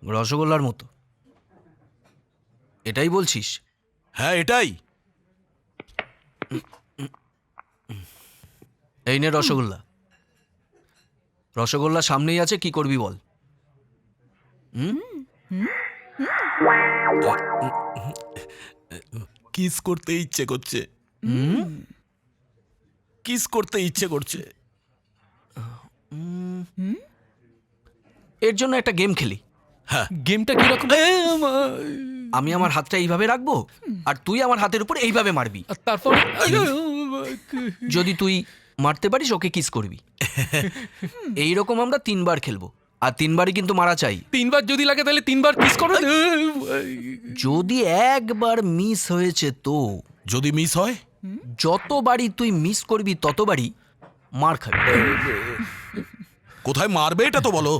রসগোল্লার মতো। এটাই বলছিস? হ্যাঁ এটাই। এই নে রসগোল্লা। রসগোল্লা সামনেই আছে, কি করবি বল? কিস করতে ইচ্ছে করছে, কিস করতে ইচ্ছে করছে। এর জন্য একটা গেম খেলি। হ্যাঁ, গেমটা কিরকম? আমি আমার হাতটা এইভাবে রাখবো আর তুই আমার হাতের উপর এইভাবে মারবি। আর তারপর যদি তুই মারতে পারিস ওকে কিস করবি। এইরকম আমরা 3 বার খেলবো, আর 3 বারই কিন্তু মারা চাই। 3 বার যদি লাগে তাহলে 3 বার কিস করো। যদি একবার মিস হয়েছে তো যদি মিস হয়? যতবারই তুই মিস করবি ততবারই মার খাবি। কোথায় মারবে এটা তো বলো।